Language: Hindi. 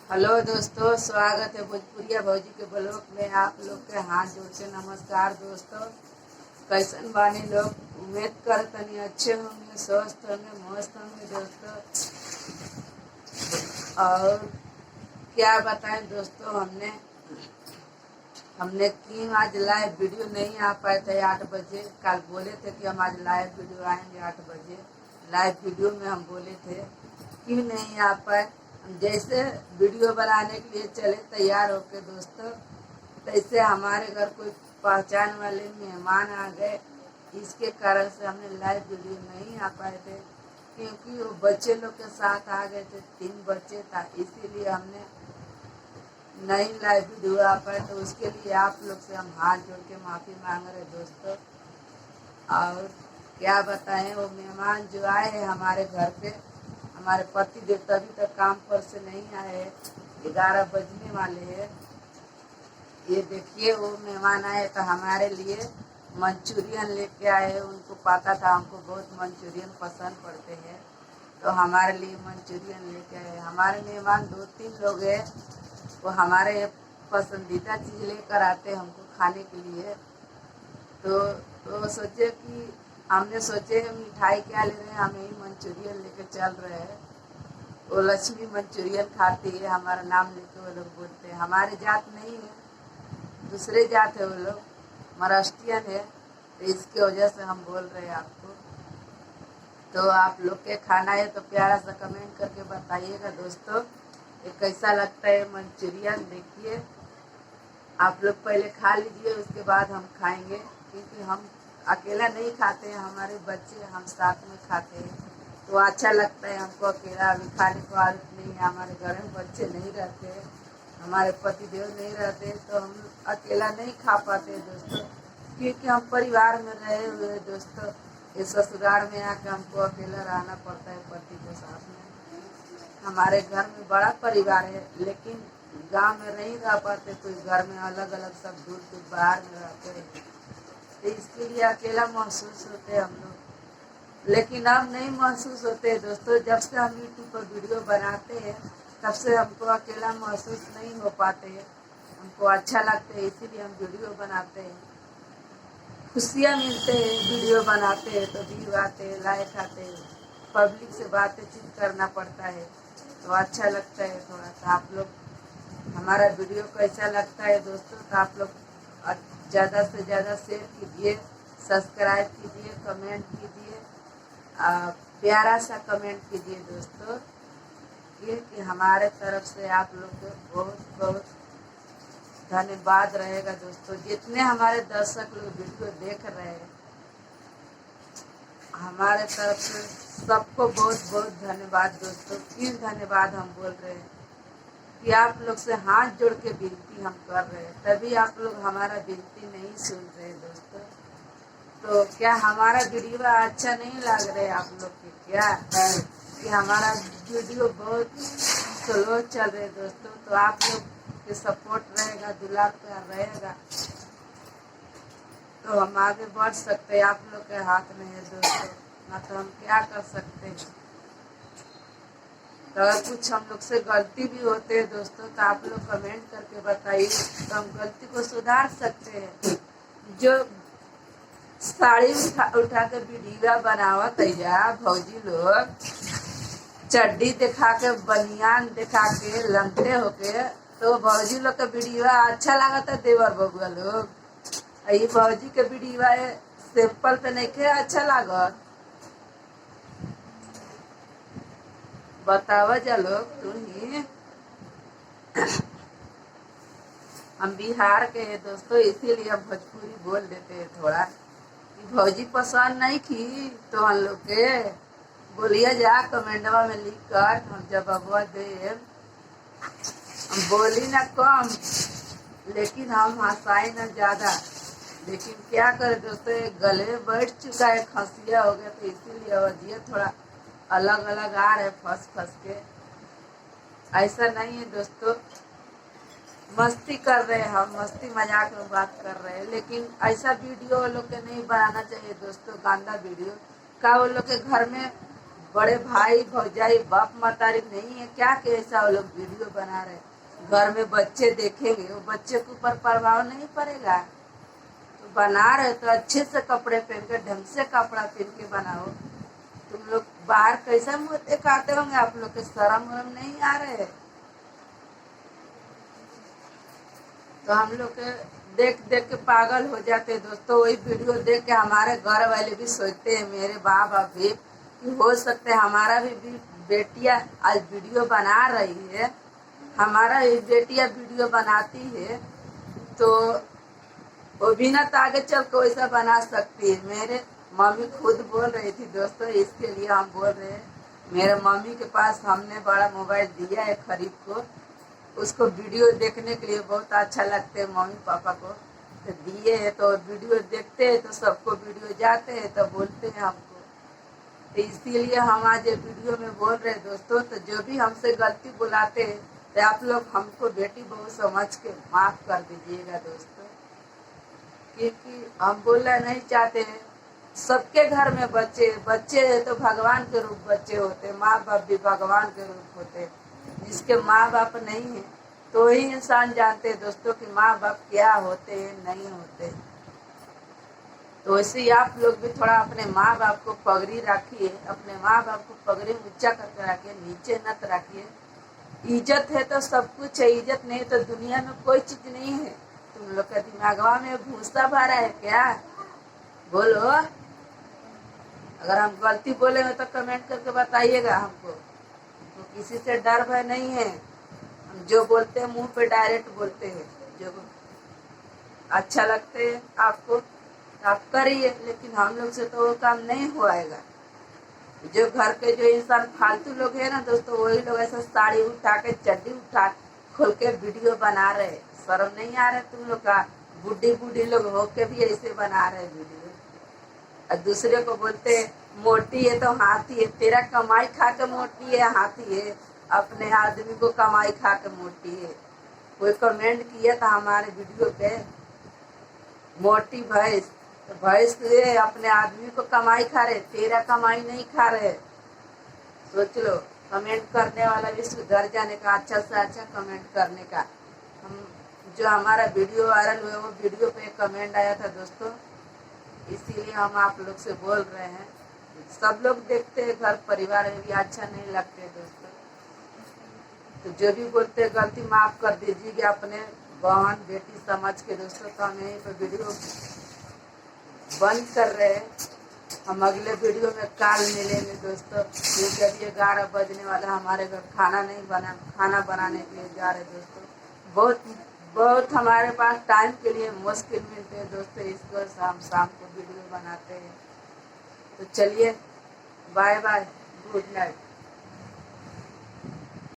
हेलो दोस्तों, स्वागत है भोजपुरिया भौजी के ब्लॉग में। आप लोग के हाथ जोड़ के नमस्कार दोस्तों। कैसन बानी लोग? उम्मीद करतनी अच्छे होंगे, स्वस्थ होंगे, मस्त होंगे दोस्तों। और क्या बताएं दोस्तों, हमने की आज लाइव वीडियो नहीं आ पाए थे 8 बजे। कल बोले थे कि हम आज लाइव वीडियो आएंगे 8 बजे। लाइव वीडियो में हम बोले थे, क्यों नहीं आ पाए। जैसे वीडियो बनाने के लिए चले तैयार होके दोस्तों, तैसे हमारे घर कोई पहचान वाले मेहमान आ गए। इसके कारण से हमने लाइव वीडियो नहीं आ पाए थे, क्योंकि वो बच्चे लोग के साथ आ गए थे। 3 बच्चे था, इसीलिए हमने नहीं लाइव वीडियो आ पाए। तो उसके लिए आप लोग से हम हाथ जोड़ के माफ़ी मांग रहे दोस्तों। और क्या बताएं, वो मेहमान जो आए हैं हमारे घर पे, हमारे पति देव तभी तक काम पर से नहीं आए हैं। 11 बजने वाले हैं। ये देखिए, वो मेहमान आए तो हमारे लिए मंचूरियन लेके आए। उनको पता था हमको बहुत मंचूरियन पसंद पड़ते हैं, तो हमारे लिए मंचूरियन लेके आए। हमारे मेहमान 2-3 लोग हैं, वो हमारे पसंदीदा चीज़ लेकर आते हैं हमको खाने के लिए। तो सोचे कि हमने सोचे मिठाई क्या ले रहे हैं, हम यही मंचूरियन लेके चल रहे हैं। वो लक्ष्मी मंचूरियन खाती है, हमारा नाम लेके वो लोग बोलते हैं। हमारे जात नहीं है, दूसरे जात है वो लोग, महाराष्ट्रियन है। तो इसकी वजह से हम बोल रहे हैं आपको। तो आप लोग के खाना है तो प्यारा सा कमेंट करके बताइएगा दोस्तों, ये कैसा लगता है मंचूरियन। देखिए, आप लोग पहले खा लीजिए, उसके बाद हम खाएंगे, क्योंकि हम अकेला नहीं खाते हैं, हमारे बच्चे हम साथ में खाते हैं। तो अच्छा लगता है हमको। अकेला अभी खाने को आदत नहीं है, हमारे घर में बच्चे नहीं रहते, हमारे पति देव नहीं रहते, तो हम अकेला नहीं खा पाते दोस्तों, क्योंकि हम परिवार में रहे हुए हैं दोस्तों। ये ससुराल में आके हमको अकेला रहना पड़ता है पति के साथ में। हमारे घर में बड़ा परिवार है, लेकिन गांव में नहीं रह पाते, कोई घर में अलग अलग सब दूर दूर बाहर में रहते हैं। तो इसके लिए अकेला महसूस होते हैं हम लोग। लेकिन अब नहीं महसूस होते दोस्तों। जब से हम यूट्यूब पर वीडियो बनाते हैं, तब से हमको अकेला महसूस नहीं हो पाते हैं। हमको अच्छा लगता है, इसीलिए हम वीडियो बनाते हैं। खुशियाँ मिलते हैं, वीडियो बनाते हैं तो व्यू आते हैं, लाइक आते हैं, पब्लिक से बातचीत करना पड़ता है, तो अच्छा लगता है थोड़ा सा। आप लोग हमारा वीडियो कैसा लगता है दोस्तों, तो आप लोग ज़्यादा से ज़्यादा शेयर कीजिए, सब्सक्राइब कीजिए, कमेंट कीजिए, प्यारा सा कमेंट कीजिए दोस्तों, कि हमारे तरफ से आप लोग को बहुत बहुत धन्यवाद रहेगा दोस्तों। जितने हमारे दर्शक लोग वीडियो देख रहे हैं, हमारे तरफ से सबको बहुत बहुत धन्यवाद दोस्तों। फिर धन्यवाद हम बोल रहे हैं कि आप लोग से हाथ जोड़ के विनती हम कर रहे हैं, तभी आप लोग हमारा विनती नहीं सुन रहे दोस्तों। तो क्या हमारा वीडियो अच्छा नहीं लग रहा है आप लोग के? क्या कि हमारा वीडियो बहुत स्लो चल रहे दोस्तों, तो आप लोग के सपोर्ट रहेगा, दुलार प्यार रहेगा, तो हम आगे बढ़ सकते हैं। आप लोग के हाथ में है दोस्तों, ना तो हम क्या कर सकते हैं। तो अगर कुछ हम लोग से गलती भी होते हैं दोस्तों, तो आप लोग कमेंट करके बताइए, तो हम गलती को सुधार सकते हैं। जो साड़ी उठा के वीडियो बनावत है भौजी लोग, चड्डी दिखा के, बनियान दिखा के, लंगड़े होके, तो भौजी लोग का वीडियो अच्छा लागत है देवर बबुआ लोग। ये भौजी के वीडियो सिंपल पे नहीं के अच्छा लागत, बतावा जा लोग तू ही। हम बिहार के हैं दोस्तों, इसीलिए हम भोजपुरी बोल देते हैं थोड़ा। भौजी पसंद नहीं की तो हम लोग के बोलिए जा कमेंटवा में लिख कर, हम जवाब दे। हम बोली ना कम, लेकिन हम हंसाई ना ज्यादा। लेकिन क्या करें दोस्तों, गले में बैठ चुका है, खसिया हो गया, तो इसीलिए आवाज़ थोड़ा अलग अलग आ रहे, फंस फंस के। ऐसा नहीं है दोस्तों, मस्ती कर रहे हैं हम, मस्ती मजाक में बात कर रहे हैं। लेकिन ऐसा वीडियो वो लोग के नहीं बनाना चाहिए दोस्तों, गंदा वीडियो का। वो लोग के घर में बड़े भाई भौजाई बाप मतारी नहीं है क्या कि ऐसा वो लोग वीडियो बना रहे, घर में बच्चे देखेंगे वो बच्चे के ऊपर प्रभाव नहीं पड़ेगा। तो बना रहे तो अच्छे से कपड़े पहन के ढंग से कपड़ा पहन के बनाओ। तुम लोग बाहर कैसा मुंह दिखाते होंगे, आप लोग के शर्म वरम नहीं आ रहे। तो हम लोग के देख देख के पागल हो जाते हैं दोस्तों। वही वीडियो देख के हमारे घर वाले भी सोचते हैं, मेरे बाप भी कि हो सकता है हमारा भी बेटियां आज वीडियो बना रही है, हमारा भी बेटियां वीडियो बनाती है तो वो भी ना तो आगे चल के वैसा बना सकती है। मेरे मम्मी खुद बोल रही थी दोस्तों, इसके लिए हम बोल रहे हैं। मेरे मम्मी के पास हमने बड़ा मोबाइल दिया है खरीद को, उसको वीडियो देखने के लिए बहुत अच्छा लगता है मम्मी पापा को, तो दिए है तो वीडियो देखते हैं तो सबको वीडियो जाते हैं तो बोलते हैं हमको। तो इसीलिए हम आज ये वीडियो में बोल रहे हैं दोस्तों। तो जो भी हमसे गलती बुलाते हैं तो आप लोग हमको बेटी बहू समझ के माफ़ कर दीजिएगा दोस्तों, क्योंकि हम बोलना नहीं चाहते हैं। सबके घर में बच्चे तो भगवान के रूप बच्चे होते, माँ बाप भी भगवान के रूप होते। जिसके माँ बाप नहीं है तो ही इंसान जानते हैं दोस्तों कि माँ बाप क्या होते हैं नहीं होते। तो वैसे ही आप लोग भी थोड़ा अपने माँ बाप को पगड़ी रखिए, अपने माँ बाप को पगड़ी ऊंचा करके रखिए, नीचे नत रखिए। इज्जत है तो सब कुछ है, इज्जत नहीं तो दुनिया में कोई चीज नहीं है। तुम लोग का दिमागवा में भूसा भरा है क्या? बोलो। अगर हम गलती बोले हो तो कमेंट करके बताइएगा हमको। तो किसी से डर भय नहीं है, हम जो बोलते हैं मुंह पे डायरेक्ट बोलते हैं। जो अच्छा लगते है आपको तो आप करिए, लेकिन हम लोग से तो वो काम नहीं होएगा। जो घर के जो इंसान फालतू लोग है ना दोस्तों, वही लोग ऐसा साड़ी उठा के चड्डी उठा खोल के वीडियो बना रहे। शर्म नहीं आ रहा तुम लोग का? बूढ़ी लोग होके भी ऐसे बना रहे वीडियो, और दूसरे को बोलते मोटी है तो हाथी है। तेरा कमाई खा के मोटी है हाथी है, अपने आदमी को कमाई खा के मोटी है। कोई कमेंट किया था हमारे वीडियो पे, मोटी भैंस, तो भैंस ये अपने आदमी को कमाई खा रहे, तेरा कमाई नहीं खा रहे। सोच लो, कमेंट करने वाला भी सुधर जाने का, अच्छा से अच्छा कमेंट करने का। हम जो हमारा वीडियो वायरल हुआ वो वीडियो पे कमेंट आया था दोस्तों, इसीलिए हम आप लोग से बोल रहे हैं। सब लोग देखते हैं, घर परिवार में भी अच्छा नहीं लगते दोस्तों। तो जो भी बोलते हैं गलती माफ कर दीजिएगा अपने बहन बेटी समझ के दोस्तों। तो हम यहीं पर वीडियो बंद कर रहे हैं। हम अगले वीडियो में काल मिलेंगे दोस्तों, क्योंकि अभी 11 बजने वाला, हमारे घर खाना बनाने के लिए जा रहे दोस्तों। बहुत हमारे पास टाइम के लिए मुश्किल मिलते हैं दोस्तों, इसको शाम को वीडियो बनाते हैं। तो चलिए, बाय बाय, गुड नाइट।